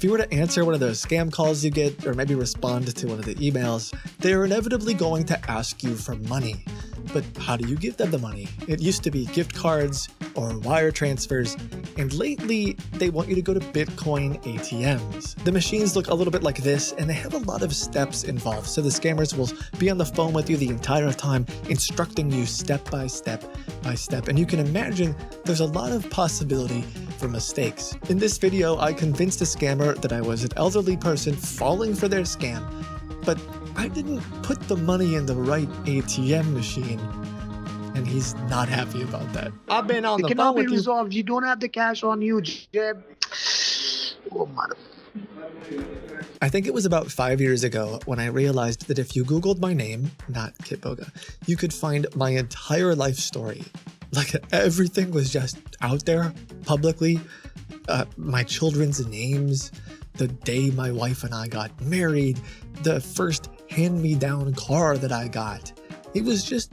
you were to answer one of those scam calls you get, or maybe respond to one of the emails, they're inevitably going to ask you for money. But how do you give them the money? It used to be gift cards or wire transfers, and lately they want you to go to Bitcoin ATMs. The machines look a little bit like this, and they have a lot of steps involved, so the scammers will be on the phone with you the entire time, instructing you step by step by step, and you can imagine there's a lot of possibility for mistakes. In this video, I convinced a scammer that I was an elderly person falling for their scam, but I didn't put the money in the right ATM machine, and he's not happy about that. I've been on the phone with you. It cannot be resolved. You don't have the cash on you, Jeb. Oh, mother. I think it was about 5 years ago when I realized that if you Googled my name, not Kitboga, you could find my entire life story. Like, everything was just out there publicly. My children's names, the day my wife and I got married, the first hand-me-down car that I got. It was just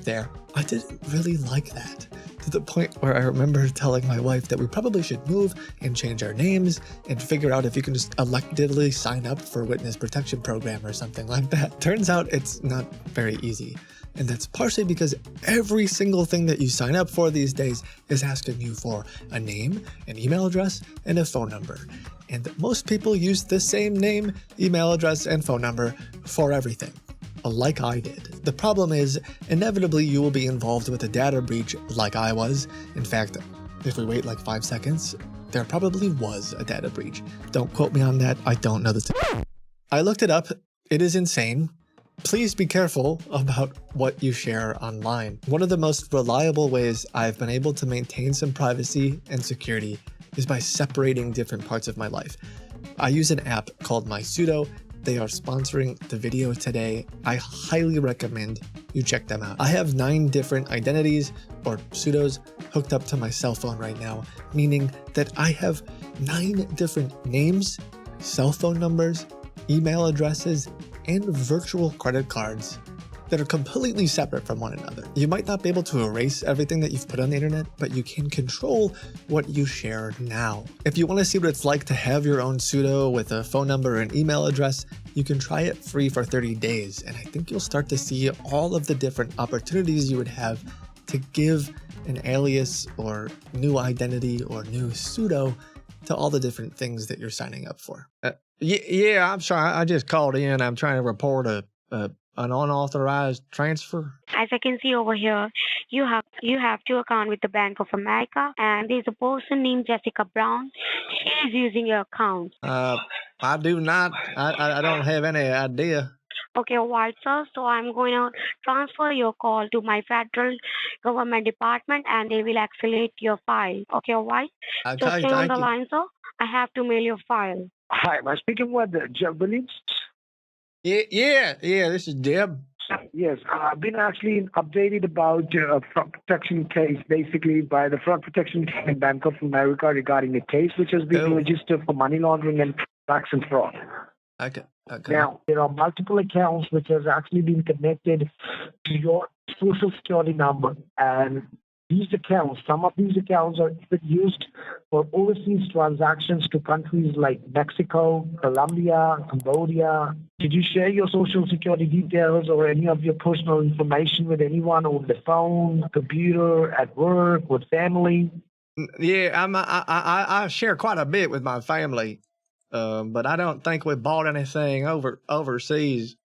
there. I didn't really like that, to the point where I remember telling my wife that we probably should move and change our names and figure out if you can just electively sign up for a witness protection program or something like that. Turns out it's not very easy. And that's partially because every single thing that you sign up for these days is asking you for a name, an email address, and a phone number. And most people use the same name, email address, and phone number for everything, like I did. The problem is, inevitably you will be involved with a data breach like I was. In fact, if we wait like 5 seconds, there probably was a data breach. Don't quote me on that, I don't know this. I looked it up, it is insane. Please be careful about what you share online. One of the most reliable ways I've been able to maintain some privacy and security is by separating different parts of my life. I use an app called MySudo. They are sponsoring the video today. I highly recommend you check them out. I have 9 different identities or pseudos hooked up to my cell phone right now, meaning that I have 9 different names, cell phone numbers, email addresses, and virtual credit cards that are completely separate from one another. You might not be able to erase everything that you've put on the internet, but you can control what you share now. If you want to see what it's like to have your own pseudo with a phone number and email address, you can try it free for 30 days, and I think you'll start to see all of the different opportunities you would have to give an alias or new identity or new pseudo to all the different things that you're signing up for. Yeah, I'm sorry. I just called in. I'm trying to report an unauthorized transfer. As I can see over here, you have 2 accounts with the Bank of America, and there's a person named Jessica Brown. She is using your account. I do not. I don't have any idea. Okay, all right, sir. So I'm going to transfer your call to my federal government department, and they will accelerate your file. Okay, all right? Okay, so stay on thank the you. line, sir. I have to mail your file. Hi, am I speaking with Jeb Williams? Yeah, this is Deb. Yes, I've been actually updated about a fraud protection case, basically by the fraud protection team in Bank of America regarding a case which has been registered for money laundering and tax and fraud. Okay. Now, there are multiple accounts which has actually been connected to your social security number, and some of these accounts are used for overseas transactions to countries like Mexico, Colombia, Cambodia. Did you share your social security details or any of your personal information with anyone over the phone, computer, at work, with family? Yeah, I share quite a bit with my family, but I don't think we bought anything overseas.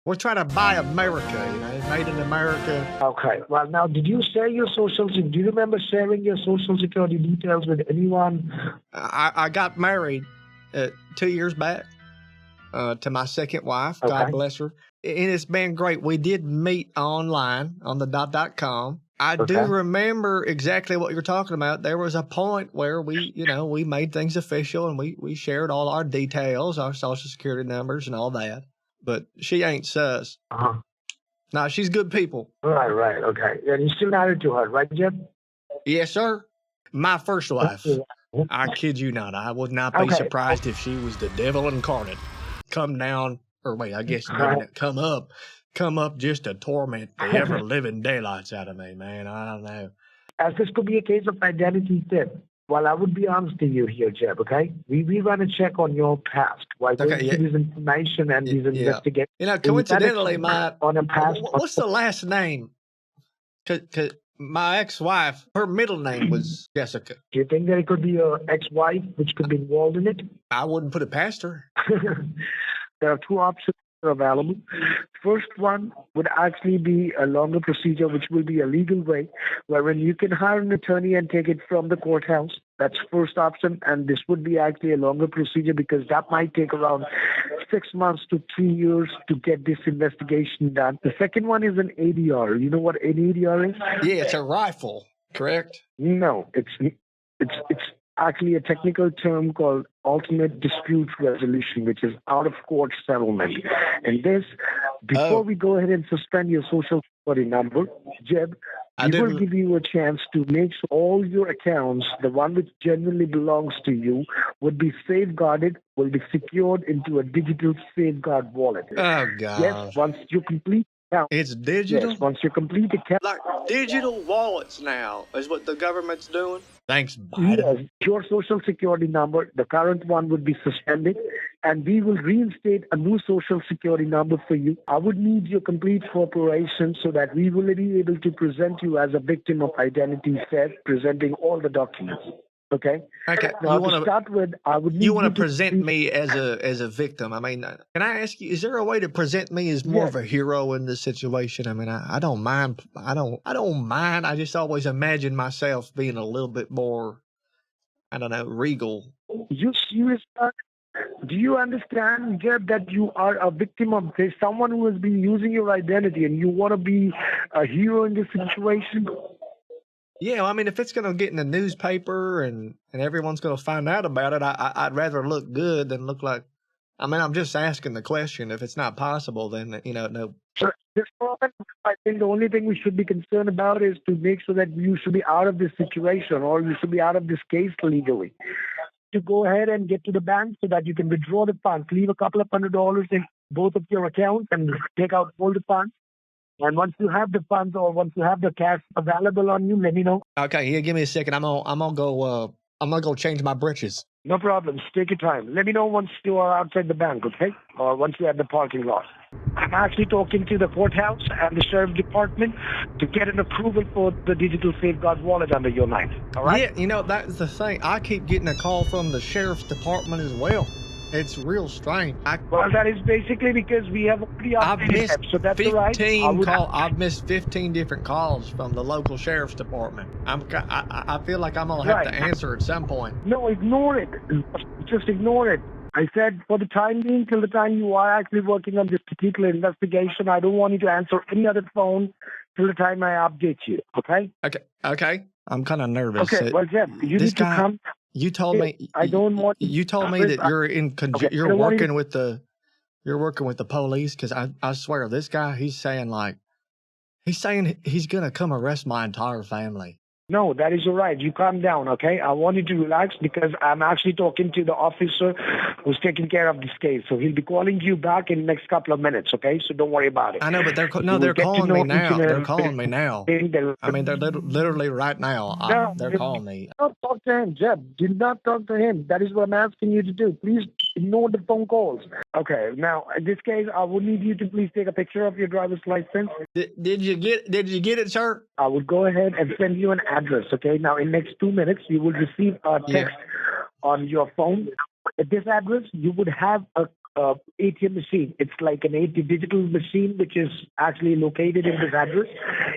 We're trying to buy America, made in America. Okay. Well, now, did you share your do you remember sharing your social security details with anyone? I got married 2 years back to my second wife. Okay. God bless her. And it's been great. We did meet online on the .com. I do remember exactly what you're talking about. There was a point where we made things official and we shared all our details, our social security numbers and all that. But she ain't sus. No, she's good people. Right, okay. And you still married to her, right, Jeb? Yes, sir. My first wife. I kid you not. I would not be surprised if she was the devil incarnate. Come down, or wait, I guess come up just to torment the ever-living daylights out of me, man. I don't know. As this could be a case of identity theft. Well, I would be honest to you here, Jeb, okay? We run a check on your past while going Okay, through this information and these investigations. You know, We run a coincidentally, check my on a past. what's the last name? Cause my ex-wife, her middle name was Jessica. Do you think that it could be your ex-wife which could be involved in it? I wouldn't put it past her. There are two options available. First one would actually be a longer procedure, which will be a legal way, wherein you can hire an attorney and take it from the courthouse. That's first option, and this would be actually a longer procedure because that might take around 6 months to 3 years to get this investigation done. The second one is an ADR. You know what an ADR is? Yeah, it's a rifle, correct? No, it's actually a technical term called ultimate dispute resolution, which is out of court settlement. And this, before we go ahead and suspend your social security number, Jeb, we will give you a chance to make sure all your accounts, the one which genuinely belongs to you, would be safeguarded, will be secured into a digital safeguard wallet. Oh, God. Yes, once you complete account. It's digital? Yes, once you complete account. Like digital wallets now is what the government's doing? Thanks, Biden. Yes, your social security number, the current one would be suspended, and we will reinstate a new social security number for you. I would need your complete cooperation so that we will be able to present you as a victim of identity theft, presenting all the documents. Okay. Okay. Now, to start with, I would need you want to present me as a victim. I mean, can I ask you? Is there a way to present me as more of a hero in this situation? I mean, I don't mind. I don't mind. I just always imagine myself being a little bit more, I don't know, regal. You serious? Do you understand, Jeb, that you are a victim of this? Someone who has been using your identity, and you want to be a hero in this situation? Yeah, well, I mean, if it's going to get in the newspaper and everyone's going to find out about it, I'd rather look good than look like. I mean, I'm just asking the question. If it's not possible, then no. Sir, this moment, I think the only thing we should be concerned about is to make sure that you should be out of this situation, or you should be out of this case legally. To go ahead and get to the bank so that you can withdraw the funds, leave a couple of $100 in both of your accounts, and take out all the funds. And once you have the funds or once you have the cash available on you, let me know. Okay, yeah, give me a second. I'm gonna go change my britches. No problem. Take your time. Let me know once you are outside the bank, okay? Or once you're at the parking lot. I'm actually talking to the courthouse and the sheriff department to get an approval for the digital safeguard wallet under your name. All right? Yeah, that's the thing. I keep getting a call from the sheriff's department as well. It's real strange. Well, that is basically because we have already updated them, so that's all right. I've missed 15 different calls from the local sheriff's department. I feel like I'm going to have to answer at some point. No, ignore it. Just ignore it. I said for the time being, till the time you are actually working on this particular investigation, I don't want you to answer any other phone till the time I update you, okay? Okay. I'm kind of nervous. Okay, well, Jeff, you need to come. You told me. I don't want. You told me that you're working with the police, because I swear this guy he's saying he's gonna come arrest my entire family. No, that is all right. You calm down, okay? I want you to relax because I'm actually talking to the officer who's taking care of this case. So he'll be calling you back in the next couple of minutes, okay? So don't worry about it. I know, but they're calling me now. They're calling me now. I mean, they're literally right now. They're calling me. Do not talk to him, Jeb. Do not talk to him. That is what I'm asking you to do. Please ignore the phone calls. Okay, now, in this case, I would need you to please take a picture of your driver's license. Did you get it, sir? I would go ahead and send you an address, okay? Now, in the next 2 minutes, you will receive a text on your phone. At this address, you would have a ATM machine. It's like an digital machine, which is actually located in this address.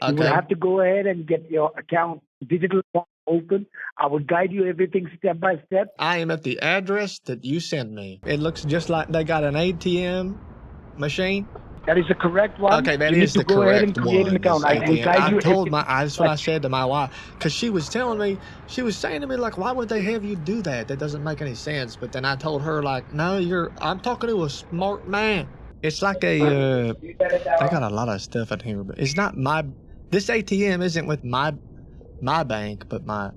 Okay. You will have to go ahead and get your account, digital account open. I would guide you everything step by step. I am at the address that you sent me. It looks just like they got an ATM machine. That is the correct one. Okay, that is the correct one. You need to go ahead and create an account. I will guide you. That's what I said to my wife, because she was saying to me, like, why would they have you do that? That doesn't make any sense. But then I told her, like, no, I'm talking to a smart man. It's like they got a lot of stuff in here, but it's not this ATM isn't with my bank, but my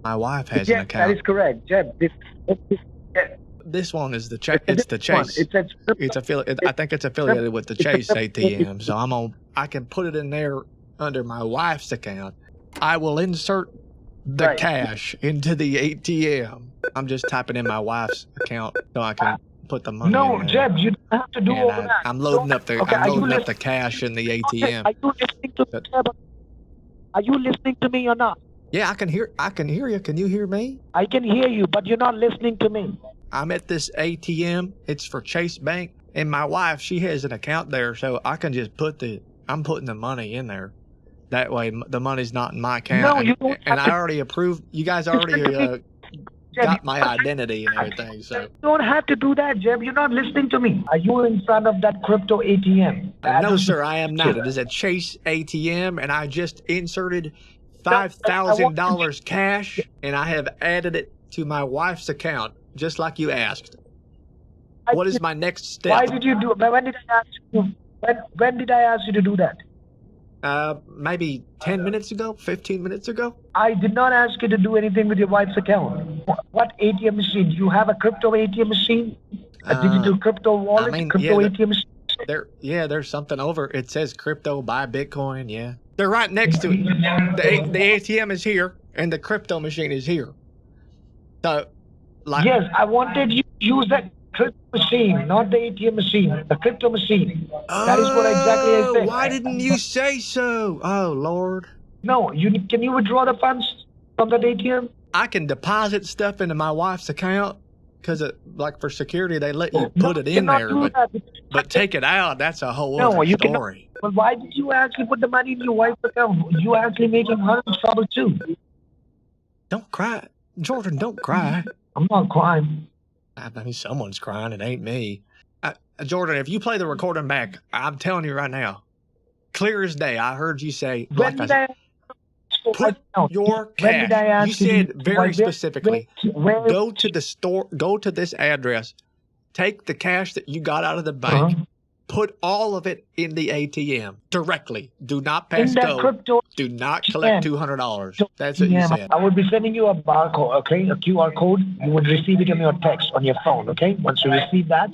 wife has an account. That is correct, Jeb. This one is the Chase. It's the Chase. I think it's affiliated with the Chase ATM. So I can put it in there under my wife's account. I will insert the cash into the ATM. I'm just typing in my wife's account so I can put the money No, in there. Jeb, you don't have to do all And that. I'm loading up the Okay, I'm loading up the cash in the ATM. Are you listening to me, Jeb? Are you listening to me or not? Yeah, I can hear you. Can you hear me? I can hear you, but you're not listening to me. I'm at this ATM. It's for Chase Bank, and my wife, she has an account there, so I can just I'm putting the money in there. That way, the money's not in my account. No, you don't. And I already approved. You guys already got my identity and everything. So you don't have to do that, Jeb. You're not listening to me. Are you in front of that crypto ATM? No, sir, I am not. It is a Chase ATM, and I just inserted $5,000 cash, and I have added it to my wife's account, just like you asked. What is my next step? Why did you do it? When did I ask you? When did I ask you to do that? Maybe 10 minutes ago, 15 minutes ago. I did not ask you to do anything with your wife's account. What ATM machine? Do you have a crypto ATM machine? A digital crypto wallet? Crypto ATM machine? There's something over. It says crypto, buy Bitcoin. Yeah, they're right next to it. The ATM is here, and the crypto machine is here. So, yes, I wanted you to use that crypto machine, not the ATM machine. The crypto machine. That is what exactly I said. Why didn't you say so? Oh Lord. No, can you withdraw the funds from that ATM? I can deposit stuff into my wife's account. Because, like, for security, they let you put it in there, but take it out, that's a whole other story. But why did you actually put the money in your wife's account? You actually making her in trouble, too. Don't cry. Jordan, don't cry. I'm not crying. I mean, someone's crying. It ain't me. Jordan, if you play the recording back, I'm telling you right now, clear as day, I heard you say, put your cash. You said very specifically, go to the store, go to this address, take the cash that you got out of the bank, put all of it in the ATM directly. Do not pass go. Do not collect $200. That's what you said. I would be sending you a barcode, okay, a QR code. You would receive it on your text on your phone, okay? Once you receive that,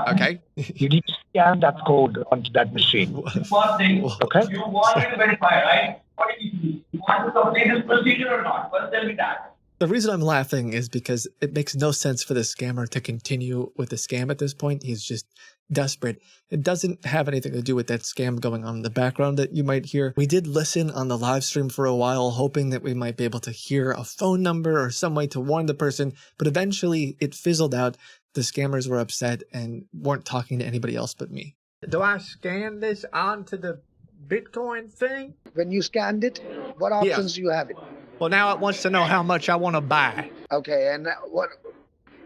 okay, you need to scan that code onto that machine. Okay? You want to verify, right? What do you want to complete this procedure or not? First tell me that. The reason I'm laughing is because it makes no sense for the scammer to continue with the scam at this point. He's just desperate. It doesn't have anything to do with that scam going on in the background that you might hear. We did listen on the live stream for a while, hoping that we might be able to hear a phone number or some way to warn the person, but eventually it fizzled out. The scammers were upset and weren't talking to anybody else but me. Do I scan this onto the Bitcoin thing? When you scanned it, what options do you have it? Well, now it wants to know how much I want to buy. Okay, and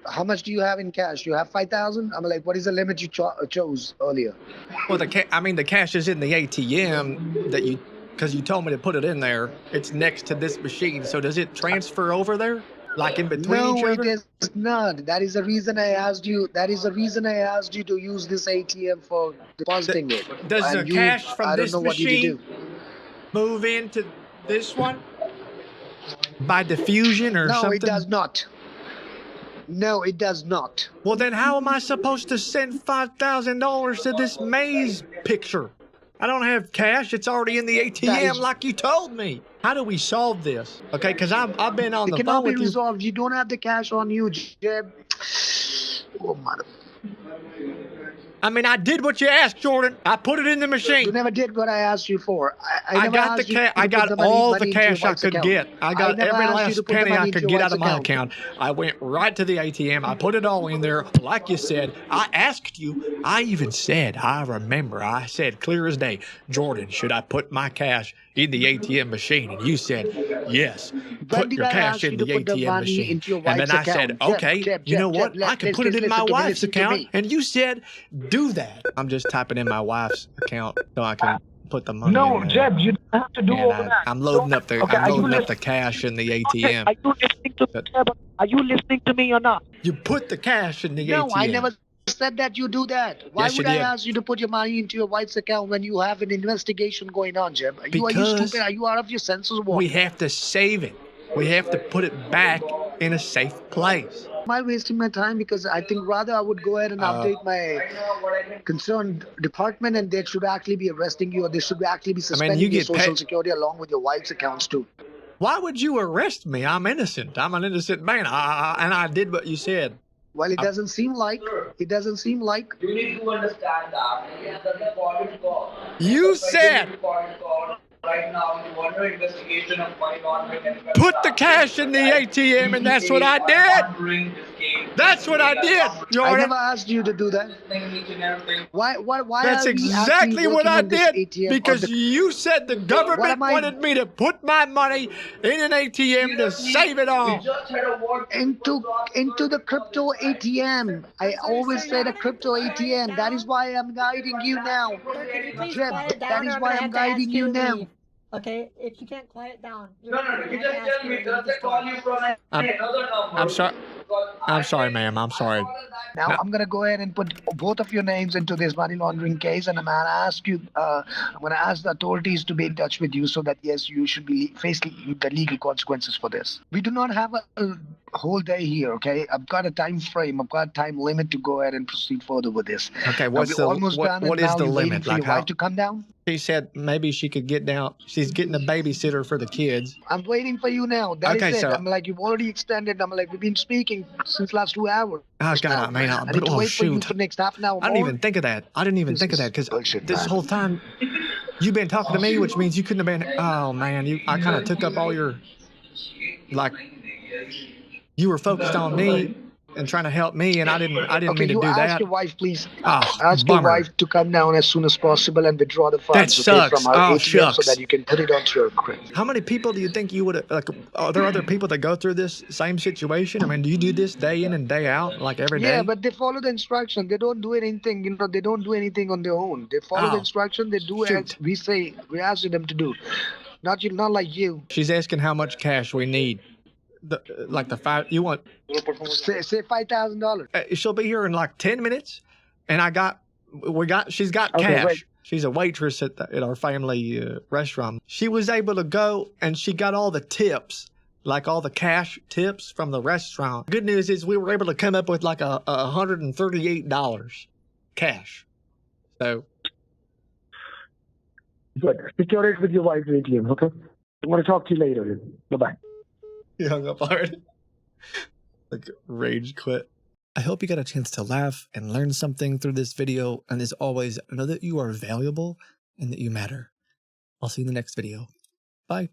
how much do you have in cash? You have 5,000? I'm like, what is the limit you chose earlier? Well, the cash is in the ATM that because you told me to put it in there. It's next to this machine. So does it transfer over there? Like in between each other? No, it is not. That is the reason I asked you. That is the reason I asked you to use this ATM for depositing it. Does the cash from this machine move into this one? By diffusion or something? No, it does not. No, it does not. Well, then how am I supposed to send $5,000 to this maze picture? I don't have cash. It's already in the ATM like you told me. How do we solve this? Okay, because I've been on the phone with you. It cannot be resolved. You don't have the cash on you, Jeb. Oh, mother. I mean, I did what you asked, Jordan. I put it in the machine. You never did what I asked you for. I got the cash. I got all the cash I could get. I got every last penny I could get out of my account. I went right to the ATM. I put it all in there, like you said. I asked you. I even said, I remember, I said clear as day, Jordan, should I put my cash in the ATM machine? And you said, yes, put your cash in the ATM machine. And then I said, okay, you know what? I can put it in my wife's account. And you said, do that. I'm just typing in my wife's account so I can put the money in there. No, Jeb, you don't have to do all that. I'm loading up the cash in the ATM. Are you listening to me or not? You put the cash in the ATM. No, I never said that you do that. Why would I ask you to put your money into your wife's account when you have an investigation going on, Jeb? Are you stupid? Are you out of your senses? We have to save it. We have to put it back in a safe place. Am I wasting my time? Because I think rather I would go ahead and update my concerned department, and they should actually be arresting you, or they should actually be suspending your social security along with your wife's accounts too. Why would you arrest me? I'm innocent. I'm an innocent man. And I did what you said. Well, it doesn't seem like. It doesn't seem like. You need to understand that. It's a recorded call. You said. Recorded call. Right now, you under investigation of money laundering and put the cash in the ATM, and that's what I did. That's what I did, Jordan. I never asked you to do that. Why That's exactly what I did, because you said the government What wanted me to put my money in an ATM to save it all. into the crypto ATM. I always said a crypto ATM. That is why I'm guiding you now. Jeb, that is why I'm guiding you now. Okay, if you can't quiet down. No. You just tell me, does they call you from another number? I'm sorry. I'm sorry, ma'am. I'm sorry. Now I'm gonna go ahead and put both of your names into this money laundering case, and I'm gonna ask you. I'm gonna ask the authorities to be in touch with you, so that yes, you should be facing the legal consequences for this. We do not have a whole day here. Okay, I've got a time frame. I've got a time limit to go ahead and proceed further with this. Okay, what is the limit? Like how to come down? She said maybe she could get down. She's getting a babysitter for the kids. I'm waiting for you now. That is it. So I'm like, you've already extended. I'm like, we've been speaking since last 2 hours. Oh, God, man. I need to wait for you for the next half an hour. I didn't even think of that. I didn't even think of that, because this whole time you've been talking to me, which means you couldn't have been. Oh, man. I kind of took up all your, like, you were focused on me and trying to help me, and I didn't mean to do that. Ask your wife, please. Oh, ask your wife to come down as soon as possible and withdraw the funds from our ATM shucks. so that you can put it onto your credit. How many people do you think you would, like, are there other people that go through this same situation? I mean, do you do this day in and day out, like every day? Yeah, but they follow the instruction. They don't do anything, they don't do anything on their own. They follow the instruction. They do as we say, we ask them to do. Not like you. She's asking how much cash we need. You want? Say $5,000. She'll be here in like 10 minutes, and she's got cash. Wait. She's a waitress at our family restaurant. She was able to go, and she got all the tips, like all the cash tips from the restaurant. Good news is we were able to come up with like $138 cash. So. Good. Secure it with your wife's ATM, okay? I'm going to talk to you later. Bye-bye. He hung up hard. Like, rage quit. I hope you got a chance to laugh and learn something through this video. And as always, know that you are valuable and that you matter. I'll see you in the next video. Bye.